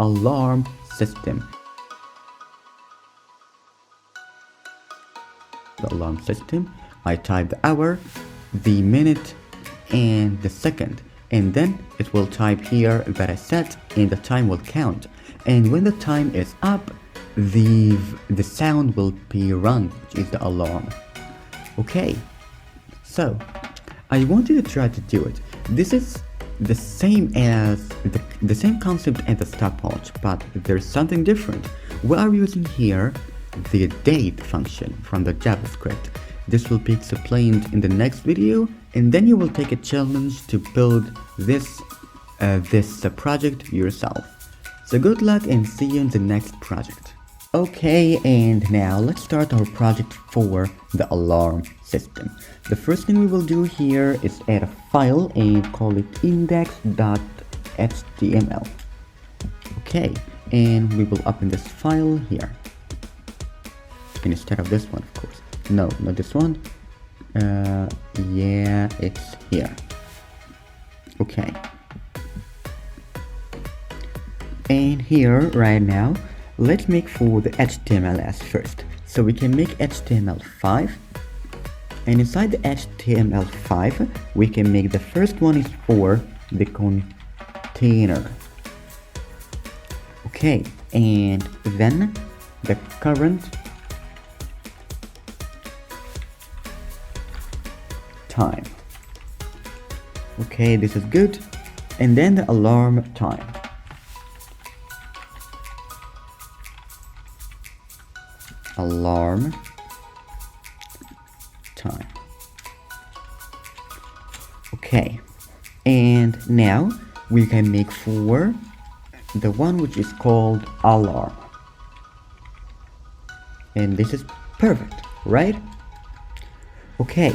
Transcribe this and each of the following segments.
alarm system. The alarm system, I type the hour, the minute, and the second, and then it will type here that I set, and the time will count. And when the time is up, the sound will be rung, which is the alarm. Okay, so I want you to try to do it. This is the same as the same concept as the stopwatch, but there's something different. We are using here the date function from the JavaScript. This will be explained in the next video, and then you will take a challenge to build this project yourself. So good luck and see you in the next project. Okay, and now let's start our project for the alarm system. The first thing we will do here is add a file and call it index.html. Okay, and we will open this file here. Instead of this one, of course. No, not this one. Yeah, it's here. Okay. And here, right now, let's make for the HTML first. So we can make HTML5. And inside the HTML5, we can make the first one is for the container. Okay, and then the current time. Okay, this is good. And then the alarm time. Alarm time. Okay, and now we can make for the one which is called alarm. And this is perfect, right? Okay.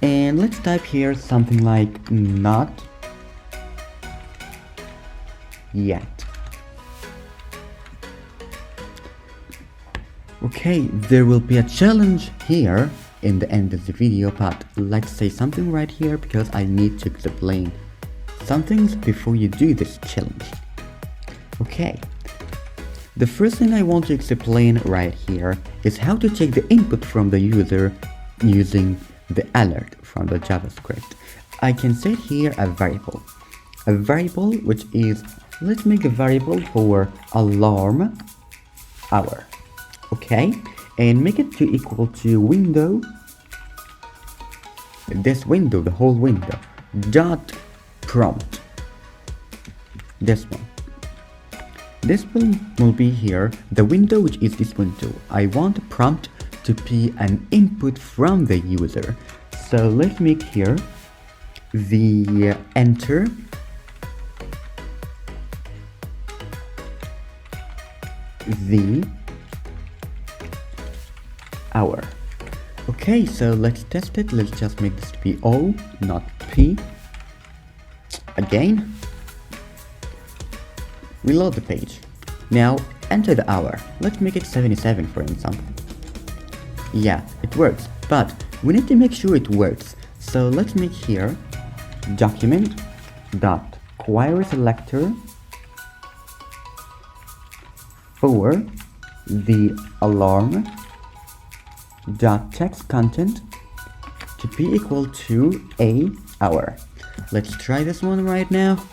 And let's type here something like not yet. Okay, there will be a challenge here in the end of the video, but let's say something right here because I need to explain some things before you do this challenge. Okay, the first thing I want to explain right here is how to check the input from the user using the alert from the JavaScript. I can set here a variable which is, let's make a variable for alarm hour. Okay, and make it to equal to window, this window, the whole window, dot prompt. This one. This will be here, the window which is this window. I want the prompt to be an input from the user. So let's make here the enter the hour. Okay, so let's test it. Let's just make this to be O, not P. Again, reload the page. Now enter the hour. Let's make it 77 for example. Yeah, it works, but we need to make sure it works. So let's make here document dot query selector for the alarm dot text content to be equal to a hour. Let's try this one right now.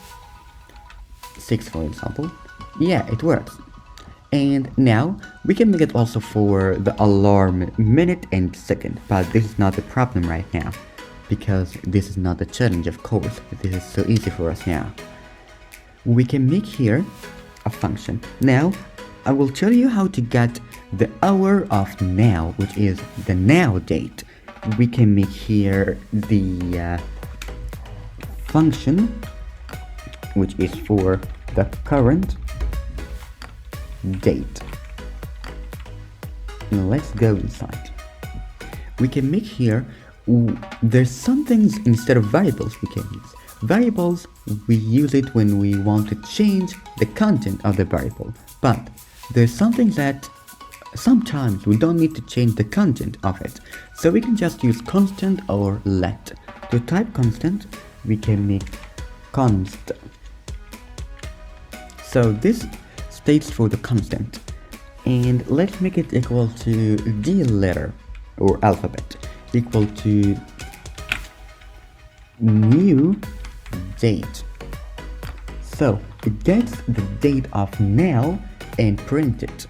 6 for example. Yeah, it works. And now we can make it also for the alarm minute and second, but this is not the problem right now because this is not the challenge, of course. This is so easy for us now. We can make here a function. Now I will tell you how to get the hour of now, which is the now date. We can make here the function which is for the current date. Now let's go inside. We can make here, there's some things instead of variables we can use. Variables, we use it when we want to change the content of the variable, but there's something that sometimes we don't need to change the content of it, so we can just use constant or let. To type constant, we can make const. So this states for the constant, and let's make it equal to the letter or alphabet equal to new date. So it gets the date of now and print it.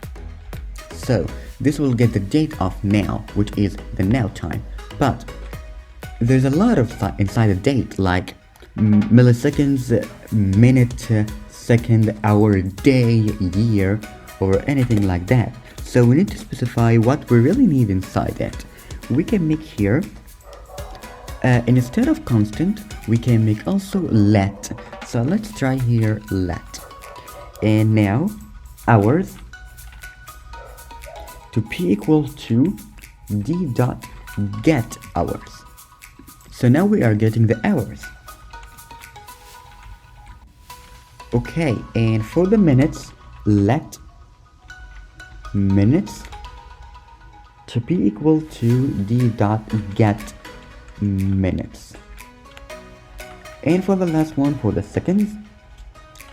So this will get the date of now, which is the now time, but there's a lot of inside the date, like milliseconds, minute, second, hour, day, year, or anything like that. So we need to specify what we really need inside it. We can make here instead of constant, we can make also let. So let's try here let, and now hours to p equal to d dot get hours. So now we are getting the hours. Okay, and for the minutes, let minutes to be equal to d dot get minutes. And for the last one, for the seconds,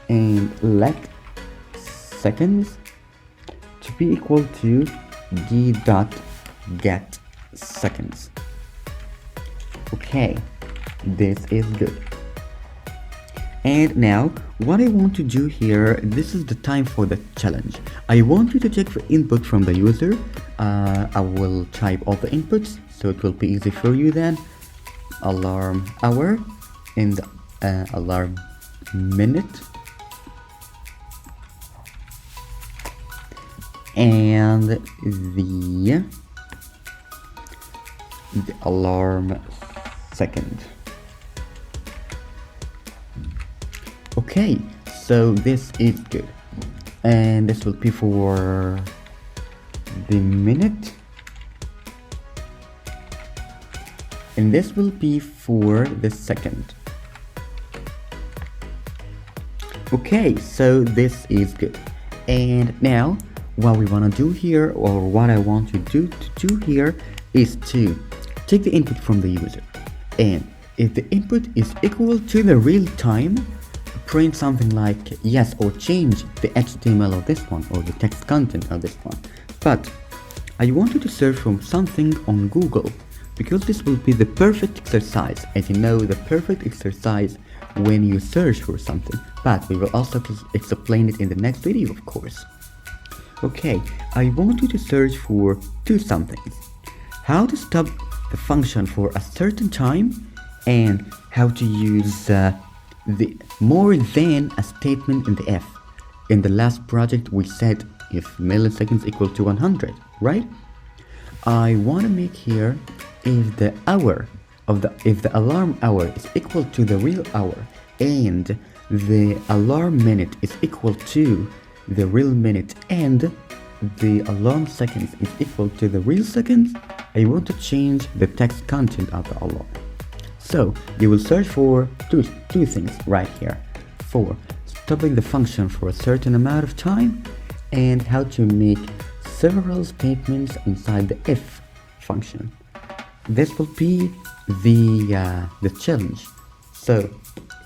and let seconds to be equal to d dot get seconds. Okay, this is good. And now what I want to do here, this is the time for the challenge. I want you to take the input from the user. I will type all the inputs so it will be easy for you then. Alarm hour and alarm minute and the alarm second. Okay, so this is good, and this will be for the minute, and this will be for the second. Okay, so this is good. And now what we want to do here, or what I want you to do here, is to take the input from the user, and if the input is equal to the real time, print something like yes, or change the HTML of this one or the text content of this one. But I want you to search for something on Google, because this will be the perfect exercise. As you know, the perfect exercise when you search for something, but we will also explain it in the next video, of course. Okay, I want you to search for two somethings: how to stop the function for a certain time, and how to use the more than a statement in the if. In the last project we said if milliseconds equal to 100, right? I want to make here if the hour of if the alarm hour is equal to the real hour, and the alarm minute is equal to the real minute, and the alarm seconds is equal to the real seconds, I want to change the text content of the alarm. So you will search for two things right here: for stopping the function for a certain amount of time, and how to make several statements inside the if function. This will be the challenge. So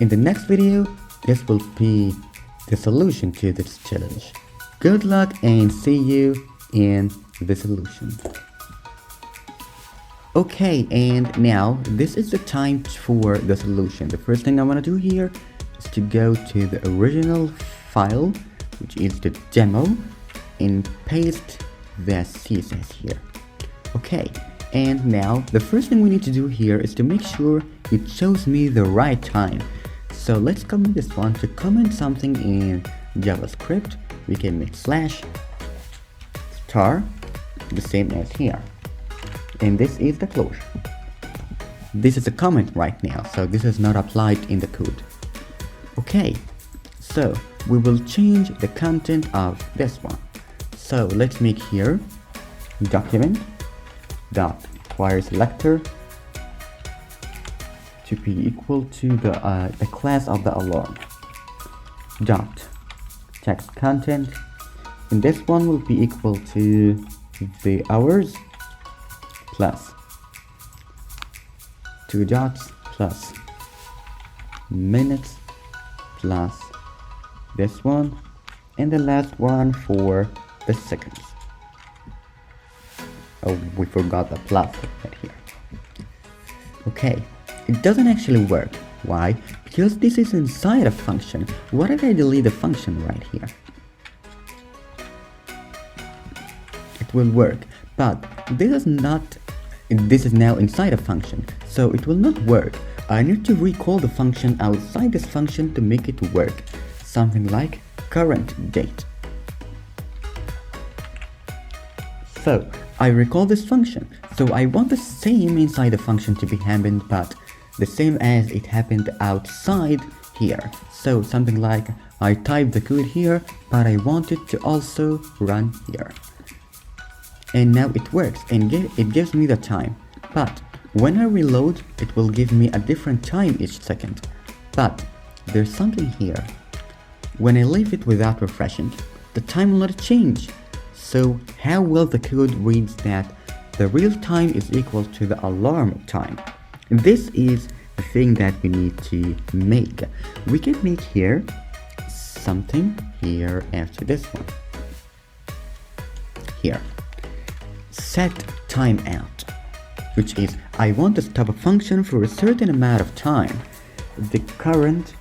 in the next video, this will be the solution to this challenge. Good luck, and see you in the solution. Okay, and now this is the time for the solution. The first thing I want to do here is to go to the original file, which is the demo, and paste the CSS here. Okay, and now the first thing we need to do here is to make sure it shows me the right time. So let's comment this one. To comment something in JavaScript, we can make slash star, the same as here. And this is the closure. This is a comment right now, so this is not applied in the code. Okay, so we will change the content of this one. So let's make here document dot query selector to be equal to the class of the alarm dot text content, and this one will be equal to the hours plus two dots plus minutes plus this one and the last one for the seconds. Oh, we forgot the plus right here. Okay, it doesn't actually work. Why? Because this is inside a function. What if I delete the function right here? It will work, but this is now inside a function, so it will not work. I need to recall the function outside this function to make it work. Something like current date. So I recall this function, so I want the same inside the function to be happened, but the same as it happened outside here. So something like I type the code here, but I want it to also run here. And now it works, and it gives me the time. But when I reload, it will give me a different time each second. But there's something here. When I leave it without refreshing, the time will not change. So how will the code read that the real time is equal to the alarm time? This is the thing that we need to make. We can make here something here after this one. Here. Set timeout, which is I want to stop a function for a certain amount of time, the current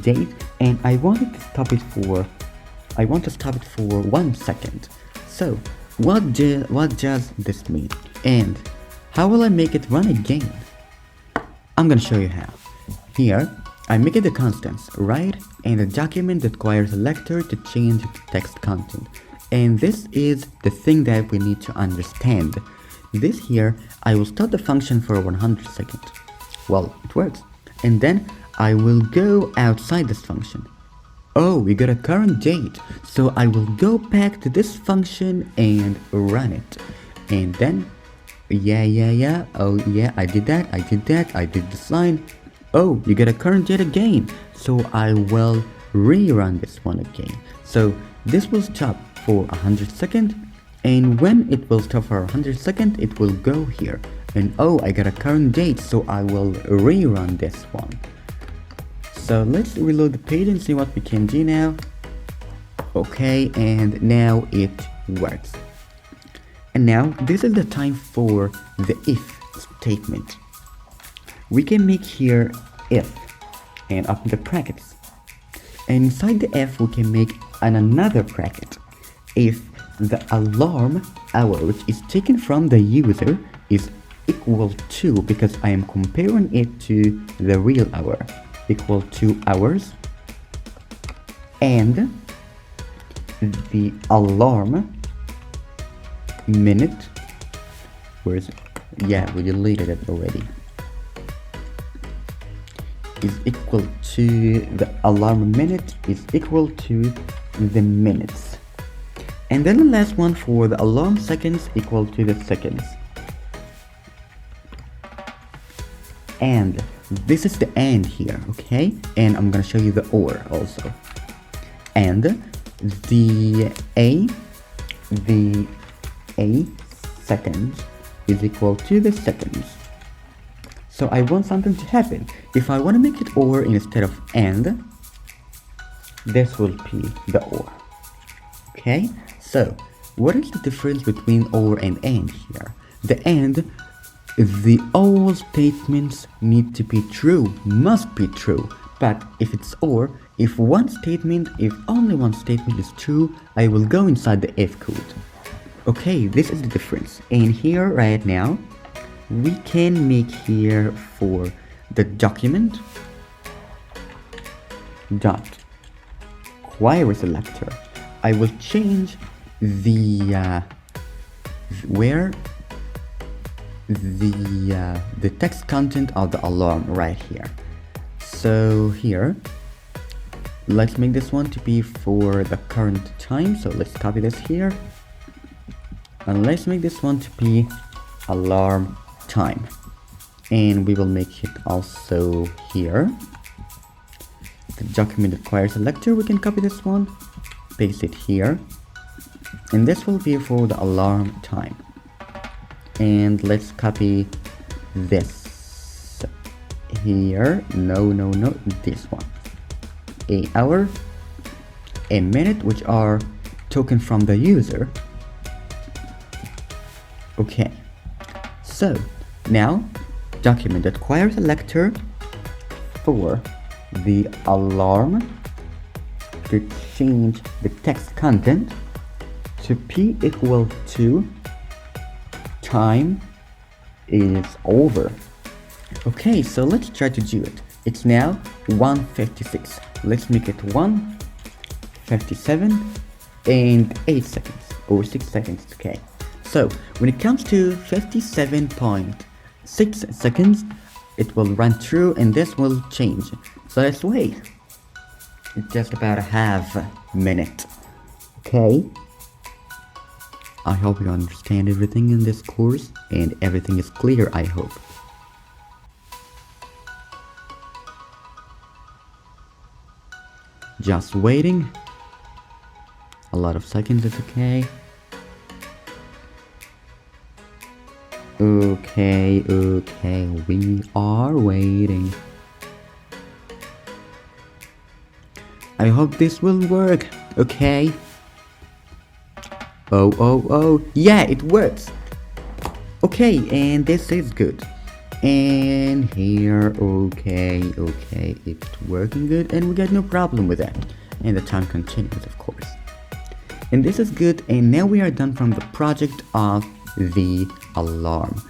date, and I want to stop it for 1 second. So what does this mean, and how will I make it run again? I'm gonna show you how. Here I make it the constants, right, and the document requires a selector to change the text content. And this is the thing that we need to understand. This here, I will start the function for 100 seconds. Well, it works. And then I will go outside this function. Oh, we got a current date. So I will go back to this function and run it. And then, yeah. Oh yeah, I did that. I did this line. Oh, you get a current date again. So I will rerun this one again. So this will stop for 100 seconds, and when it will stop for 100 seconds, it will go here, and oh, I got a current date, so I will rerun this one. So let's reload the page and see what we can do now. Okay, and now it works. And now this is the time for the if statement. We can make here if and open the brackets, and inside the if we can make another bracket. If the alarm hour, which is taken from the user, is equal to, because I am comparing it to the real hour, equal to hours, and the alarm minute, where is it? Yeah, we deleted it already, is equal to the alarm minute is equal to the minutes. And then the last one for the alarm seconds equal to the seconds. And this is the and here, okay? And I'm gonna show you the or also. And the a seconds is equal to the seconds. So I want something to happen. If I want to make it or instead of and, this will be the or. Okay? So, what is the difference between or and here? The and, the all statements need to be true, must be true. But if it's or, if only one statement is true, I will go inside the if code. Okay, this is the difference. And here right now, we can make here for the document dot query selector. I will change the the text content of the alarm right here. So here, let's make this one to be for the current time. So let's copy this here, and let's make this one to be alarm time, and we will make it also here. The document requires selector. We can copy this one, paste it here, and this will be for the alarm time. And let's copy this here. No, this one. A hour, a minute, which are taken from the user. Okay, so now document.query selector for the alarm to change the text content to p equal to time is over. Okay, so let's try to do it. It's now 1:56. Let's make it 1:57 and 8 seconds or 6 seconds. Okay, so when it comes to 57.6 seconds, it will run through and this will change. So let's wait. It's just about a half minute. Okay, I hope you understand everything in this course and everything is clear, I hope. Just waiting. A lot of seconds is okay. Okay, we are waiting. I hope this will work, okay? Oh, yeah, it works. Okay, and this is good. And here, okay, it's working good and we got no problem with that. And the time continues, of course. And this is good, and now we are done from the project of the alarm.